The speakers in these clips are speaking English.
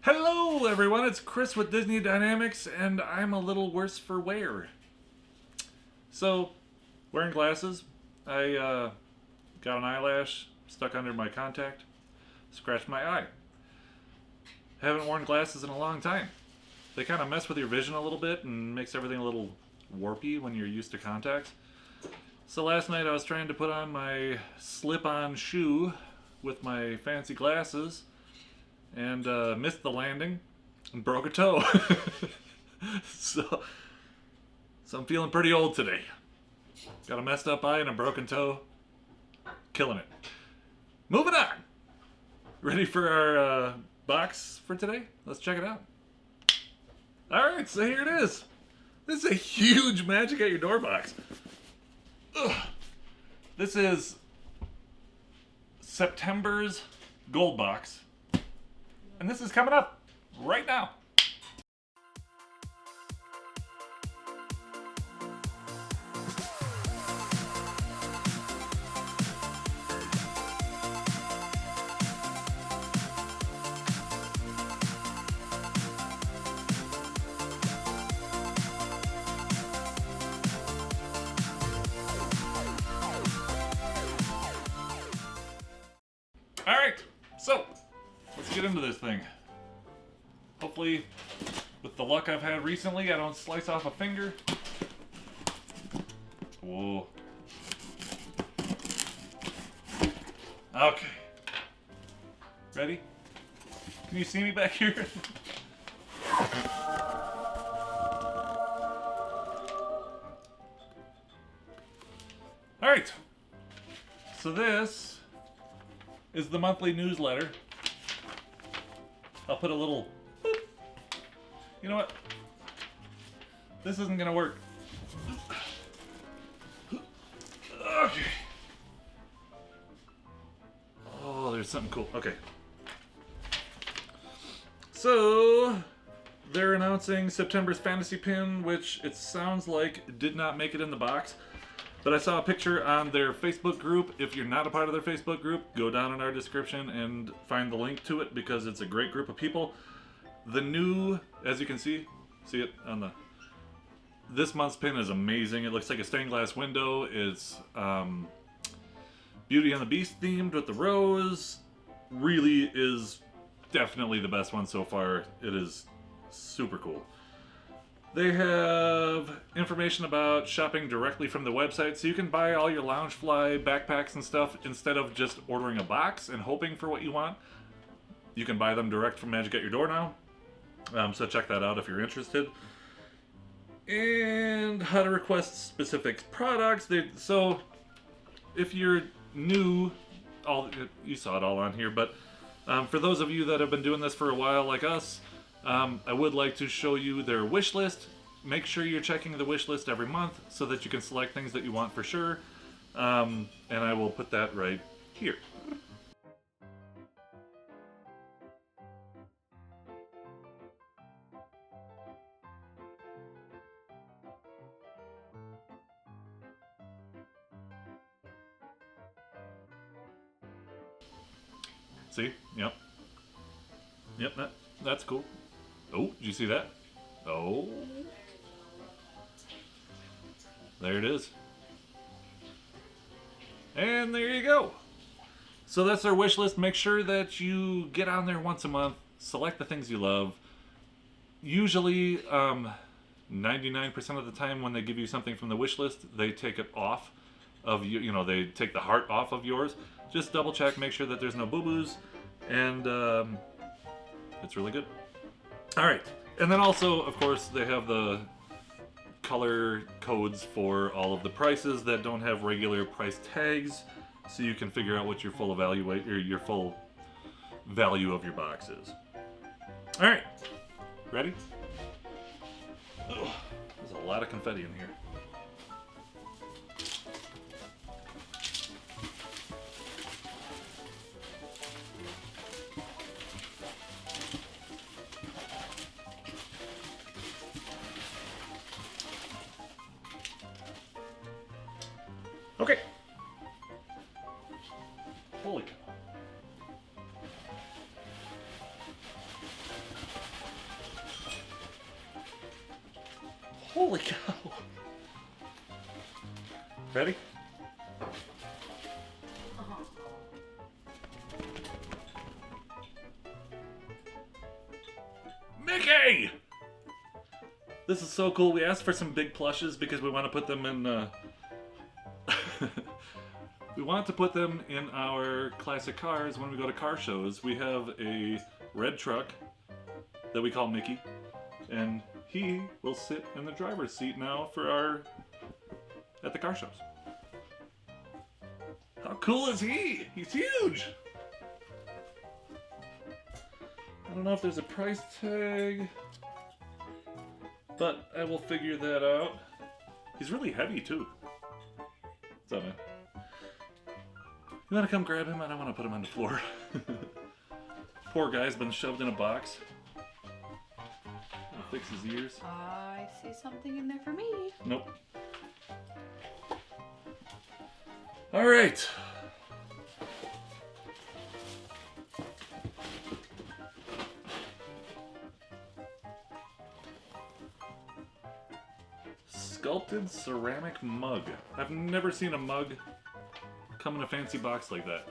Hello everyone, it's Chris with Disney Dynamicks, and I'm a little worse for wear. So, wearing glasses, I got an eyelash stuck under my contact, scratched my eye. Haven't worn glasses in a long time. They kind of mess with your vision a little bit and makes everything a little warpy when you're used to contacts. So last night I was trying to put on my slip-on shoe with my fancy glasses and missed the landing and broke a toe. so I'm feeling pretty old today. Got a messed up eye and a broken toe. Killing it. Moving on. Ready for our box for today? Let's check it out. Alright, so here it is. This is a huge Magic at Your Door box. Ugh. This is September's gold box. And this is coming up right now. Alright, so let's get into this thing. Hopefully, with the luck I've had recently, I don't slice off a finger. Whoa. Okay. Ready? Can you see me back here? Alright. So this is the monthly newsletter. I'll put a little boop. You know what? This isn't gonna work. Okay. Oh, there's something cool. Okay. So they're announcing September's fantasy pin, which it sounds like did not make it in the box. But I saw a picture on their Facebook group. If you're not a part of their Facebook group, go down in our description and find the link to it because it's a great group of people. The new, as you can see it on the, this month's pin is amazing. It looks like a stained glass window. It's Beauty and the Beast themed with the rose. Really is definitely the best one so far. It is super cool. They have information about shopping directly from the website, so you can buy all your Loungefly backpacks and stuff instead of just ordering a box and hoping for what you want. You can buy them direct from Magic at Your Door now, so check that out if you're interested. And how to request specific products. So if you're new, you saw it all on here, but for those of you that have been doing this for a while like us, I would like to show you their wish list. Make sure you're checking the wish list every month so that you can select things that you want for sure. And I will put that right here. See? Yep. Yep, that's cool. Oh, did you see that? Oh. There it is. And there you go. So that's our wish list. Make sure that you get on there once a month. Select the things you love. Usually, 99% of the time when they give you something from the wish list, they take it off of you. You know, they take the heart off of yours. Just double check, make sure that there's no boo-boos. And it's really good. Alright, and then also, of course, they have the color codes for all of the prices that don't have regular price tags, so you can figure out what your full full value of your box is. Alright, ready? Ugh, there's a lot of confetti in here. Okay. Holy cow. Holy cow. Ready? Mickey! This is so cool. We asked for some big plushes because we want to put them in we want to put them in our classic cars when we go to car shows. We have a red truck that we call Mickey, and he will sit in the driver's seat now for at the car shows. How cool is he? He's huge! I don't know if there's a price tag, but I will figure that out. He's really heavy too. What's up, man? You wanna come grab him? I don't wanna put him on the floor. Poor guy's been shoved in a box. I'll fix his ears. I see something in there for me. Nope. All right. Sculpted Ceramic Mug. I've never seen a mug come in a fancy box like that.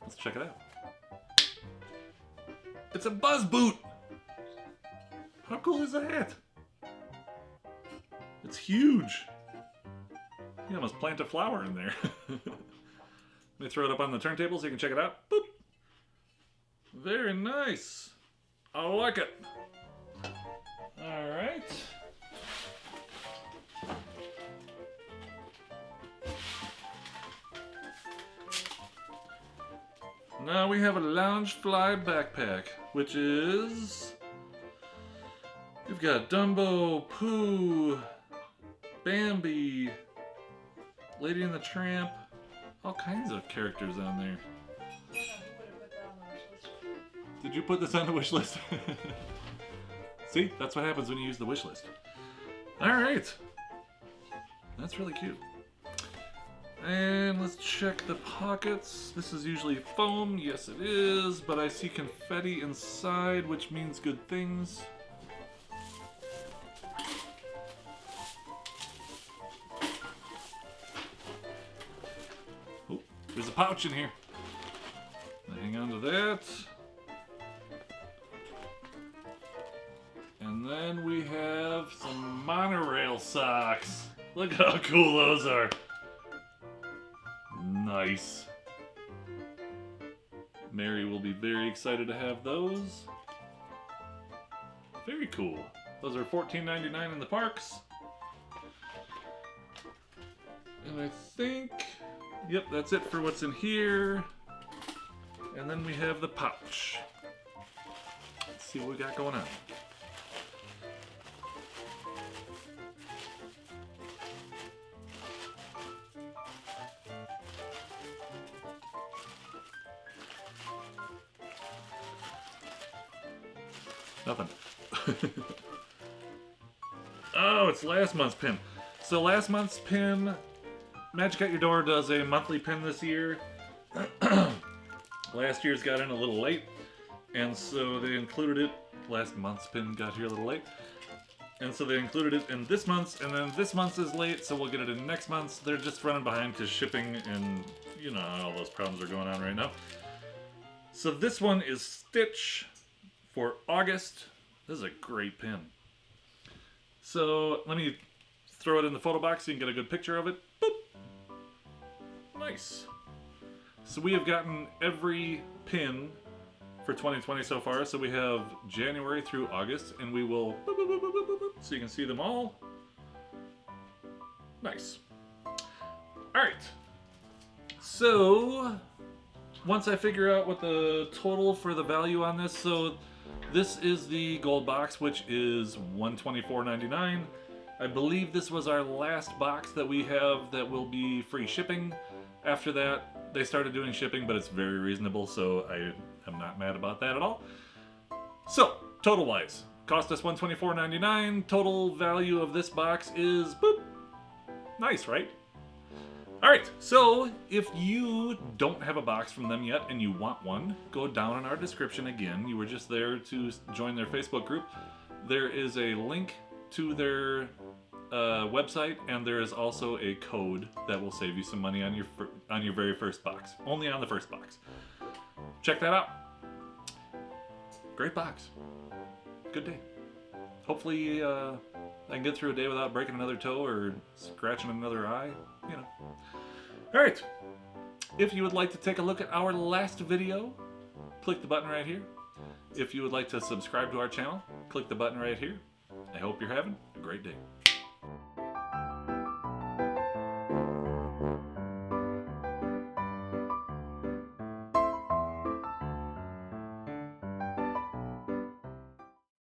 Let's check it out. It's a buzz boot! How cool is that? It's huge. You almost plant a flower in there. Let me throw it up on the turntable so you can check it out. Boop. Very nice. I like it. All right. Now we have a Loungefly backpack, which is... We've got Dumbo, Pooh, Bambi, Lady and the Tramp, all kinds of characters on there. Did you put this on the wish list? See, that's what happens when you use the wish list. Alright. That's really cute. And let's check the pockets. This is usually foam. Yes, it is. But I see confetti inside, which means good things. Oh, there's a pouch in here. Hang on to that. And then we have some monorail socks. Look how cool those are. Nice. Mary will be very excited to have those. Very cool. Those are $14.99 in the parks. And I think, yep, that's it for what's in here. And then we have the pouch. Let's see what we got going on. Nothing. Oh, it's last month's pin. So last month's pin, Magic at Your Door does a monthly pin this year. Last year's got in a little late, and so they included it. Last month's pin got here a little late, and so they included it in this month's, and then this month's is late, so we'll get it in next month's. They're just running behind because shipping and, you know, all those problems are going on right now. So this one is Stitch for August. This is a great pin. So let me throw it in the photo box so you can get a good picture of it. Boop. Nice. So we have gotten every pin for 2020 so far. So we have January through August, and we will boop, boop, boop, boop, boop, boop, so you can see them all. Nice. All right. So once I figure out what the total for the value on this, so this is the gold box, which is $124.99. I believe this was our last box that we have that will be free shipping. After that, they started doing shipping, but it's very reasonable, so I am not mad about that at all. So, total-wise, cost us $124.99. Total value of this box is, boop, nice, right? Alright, so if you don't have a box from them yet and you want one, go down in our description again. You were just there to join their Facebook group. There is a link to their website, and there is also a code that will save you some money on your very first box. Only on the first box. Check that out. Great box. Good day. Hopefully I can get through a day without breaking another toe or scratching another eye. You know. Alright. If you would like to take a look at our last video, click the button right here. If you would like to subscribe to our channel, click the button right here. I hope you're having a great day.